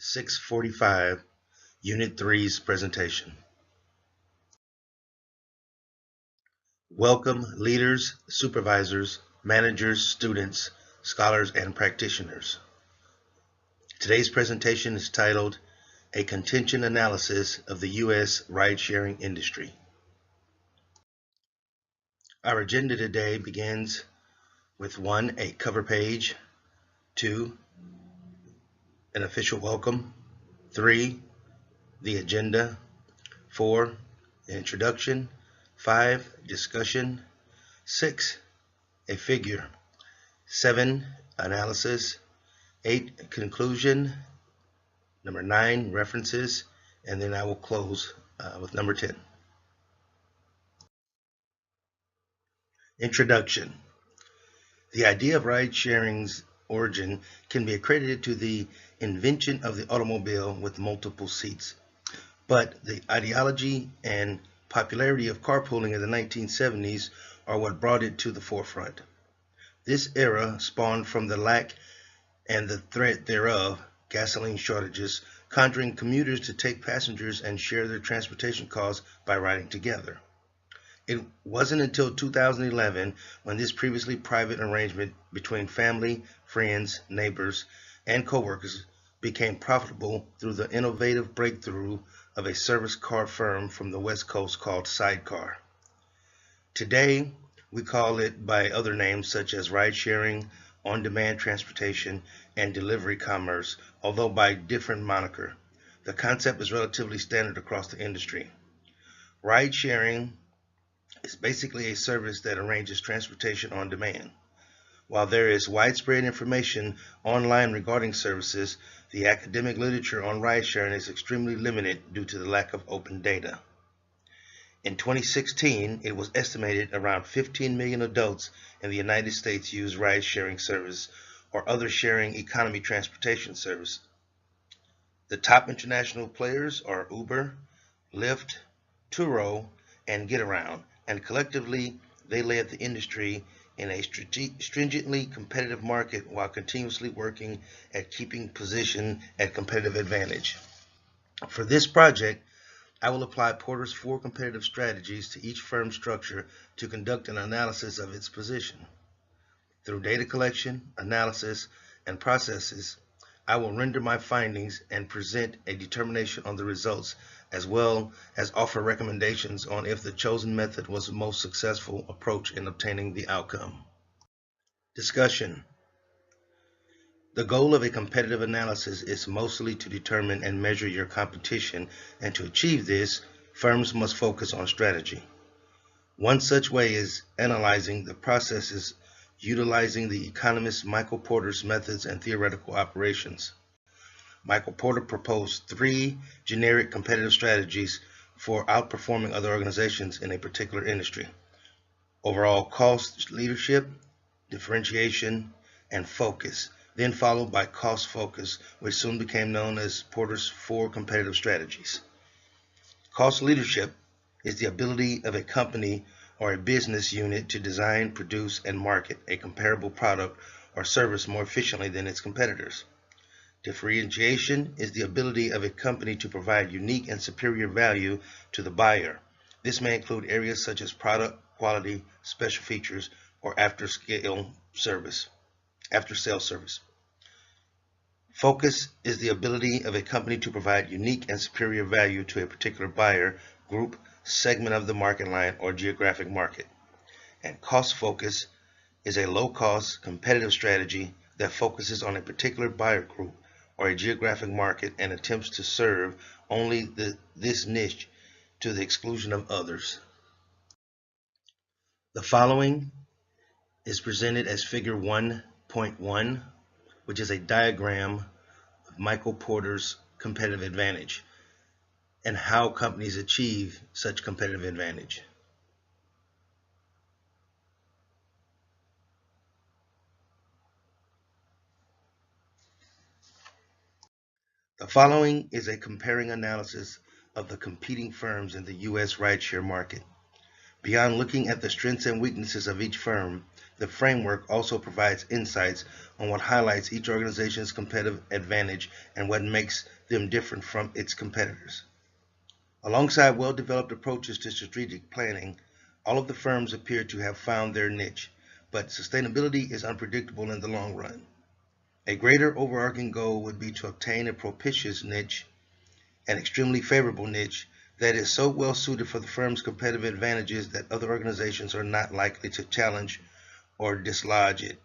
645, Unit 3's presentation. Welcome leaders, supervisors, managers, students, scholars, and practitioners. Today's presentation is titled A Contention Analysis of the U.S. Ride-Sharing Industry. Our agenda today begins with 1. A cover page, 2. An official welcome, 3. The agenda, 4. An introduction, 5. Discussion, 6. A figure, 7. Analysis, 8. Conclusion, number 9. References, and then I will close with number 10. Introduction. The idea of ride-sharing's origin can be accredited to the invention of the automobile with multiple seats, but the ideology and popularity of carpooling in the 1970s are what brought it to the forefront. This era spawned from the lack and the threat thereof, gasoline shortages, conjuring commuters to take passengers and share their transportation costs by riding together. It wasn't until 2011 when this previously private arrangement between family, friends, neighbors, and coworkers became profitable through the innovative breakthrough of a service car firm from the West Coast called Sidecar. Today, we call it by other names such as ride-sharing, on-demand transportation, and delivery commerce, although by different moniker. The concept is relatively standard across the industry. Ride-sharing is basically a service that arranges transportation on demand. While there is widespread information online regarding services, the academic literature on ride-sharing is extremely limited due to the lack of open data. In 2016, it was estimated around 15 million adults in the United States use ride-sharing service or other sharing economy transportation service. The top international players are Uber, Lyft, Turo, and GetAround, and collectively they led the industry in a stringently competitive market while continuously working at keeping position at competitive advantage. For this project, I will apply Porter's 4 competitive strategies to each firm's structure to conduct an analysis of its position. Through data collection, analysis, and processes, I will render my findings and present a determination on the results, as well as offer recommendations on if the chosen method was the most successful approach in obtaining the outcome. Discussion. The goal of a competitive analysis is mostly to determine and measure your competition, and to achieve this, firms must focus on strategy. One such way is analyzing the processes utilizing the economist Michael Porter's methods and theoretical operations. Michael Porter proposed 3 generic competitive strategies for outperforming other organizations in a particular industry: overall cost leadership, differentiation, and focus, then followed by cost focus, which soon became known as Porter's 4 competitive strategies. Cost leadership is the ability of a company or a business unit to design, produce, and market a comparable product or service more efficiently than its competitors. Differentiation is the ability of a company to provide unique and superior value to the buyer. This may include areas such as product quality, special features, or after-sale service. Focus is the ability of a company to provide unique and superior value to a particular buyer, group, segment of the market line, or geographic market. And cost focus is a low-cost, competitive strategy that focuses on a particular buyer group or a geographic market and attempts to serve only this niche to the exclusion of others. The following is presented as Figure 1.1, which is a diagram of Michael Porter's competitive advantage and how companies achieve such competitive advantage. The following is a comparing analysis of the competing firms in the U.S. rideshare market. Beyond looking at the strengths and weaknesses of each firm, The framework also provides insights on what highlights each organization's competitive advantage and what makes them different from its competitors. Alongside well-developed approaches to strategic planning, all of the firms appear to have found their niche, but sustainability is unpredictable in the long run. A greater overarching goal would be to obtain a propitious niche, an extremely favorable niche, that is so well suited for the firm's competitive advantages that other organizations are not likely to challenge or dislodge it.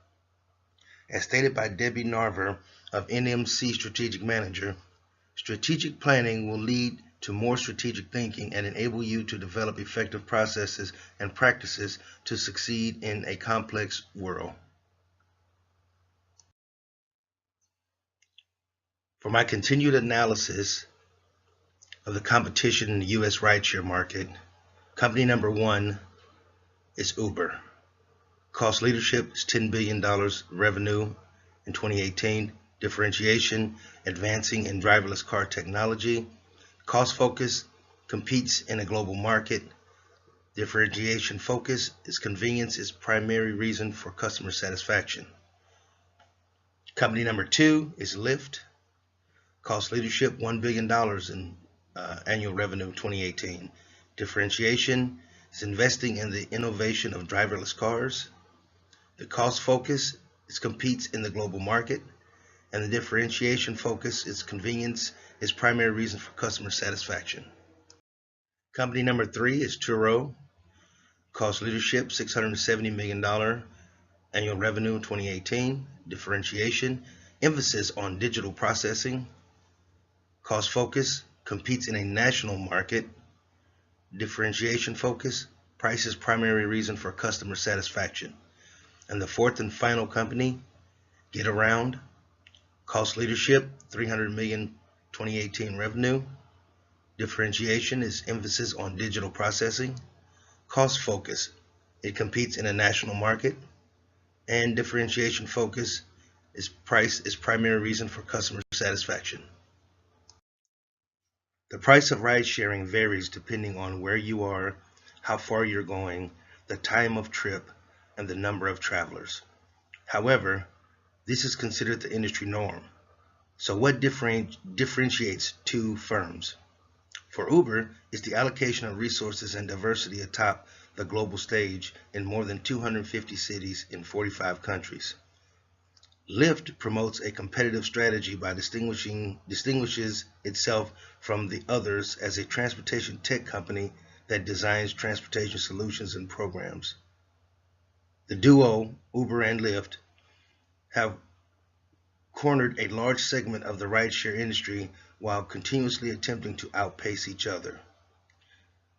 As stated by Debbie Narver of NMC Strategic Manager, strategic planning will lead to more strategic thinking and enable you to develop effective processes and practices to succeed in a complex world. For my continued analysis of the competition in the U.S. rideshare market, company number one is Uber. Cost leadership is $10 billion revenue in 2018. Differentiation, advancing in driverless car technology. Cost focus, competes in a global market. Differentiation focus is convenience is primary reason for customer satisfaction. Company number two is Lyft. Cost leadership, $1 billion in annual revenue 2018. Differentiation is investing in the innovation of driverless cars. The cost focus is competes in the global market, and the differentiation focus is convenience is primary reason for customer satisfaction. Company number three is Turo. Cost leadership, $670 million annual revenue 2018. Differentiation, emphasis on digital processing. Cost focus, competes in a national market. Differentiation focus, price is primary reason for customer satisfaction. And the fourth and final company, Getaround. Cost leadership, $300 million 2018 revenue. Differentiation is emphasis on digital processing. Cost focus, it competes in a national market. And differentiation focus is price is primary reason for customer satisfaction. The price of ride sharing varies depending on where you are, how far you're going, the time of trip, and the number of travelers. However, this is considered the industry norm. So what differentiates two firms? For Uber, it's the allocation of resources and diversity atop the global stage in more than 250 cities in 45 countries. Lyft promotes a competitive strategy by distinguishes itself from the others as a transportation tech company that designs transportation solutions and programs. The duo, Uber and Lyft, have cornered a large segment of the rideshare industry while continuously attempting to outpace each other.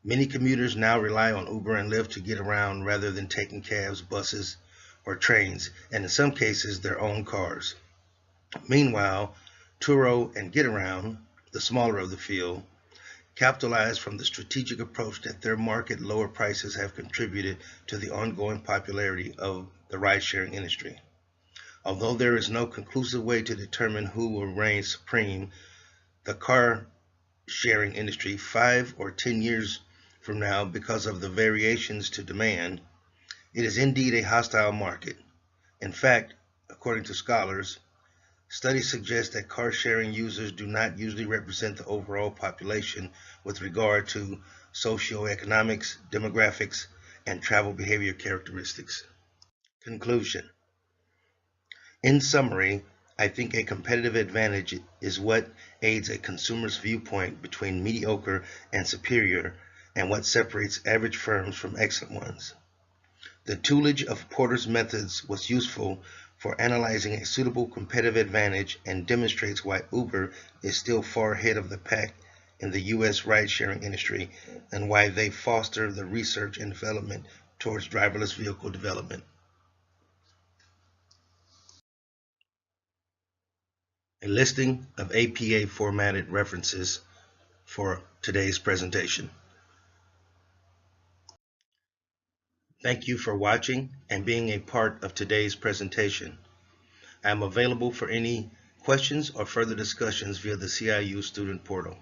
Many commuters now rely on Uber and Lyft to get around rather than taking cabs, buses, or trains, and in some cases their own cars. Meanwhile, Turo and Getaround, the smaller of the field, capitalize from the strategic approach that their market lower prices have contributed to the ongoing popularity of the ride-sharing industry. Although there is no conclusive way to determine who will reign supreme, the car sharing industry 5 or 10 years from now, because of the variations to demand, it is indeed a hostile market. In fact, according to scholars, studies suggest that car sharing users do not usually represent the overall population with regard to socioeconomics, demographics, and travel behavior characteristics. Conclusion. In summary, I think a competitive advantage is what aids a consumer's viewpoint between mediocre and superior, and what separates average firms from excellent ones. The toolage of Porter's methods was useful for analyzing a suitable competitive advantage and demonstrates why Uber is still far ahead of the pack in the U.S. ride-sharing industry and why they foster the research and development towards driverless vehicle development. A listing of APA formatted references for today's presentation. Thank you for watching and being a part of today's presentation. I am available for any questions or further discussions via the CIU student portal.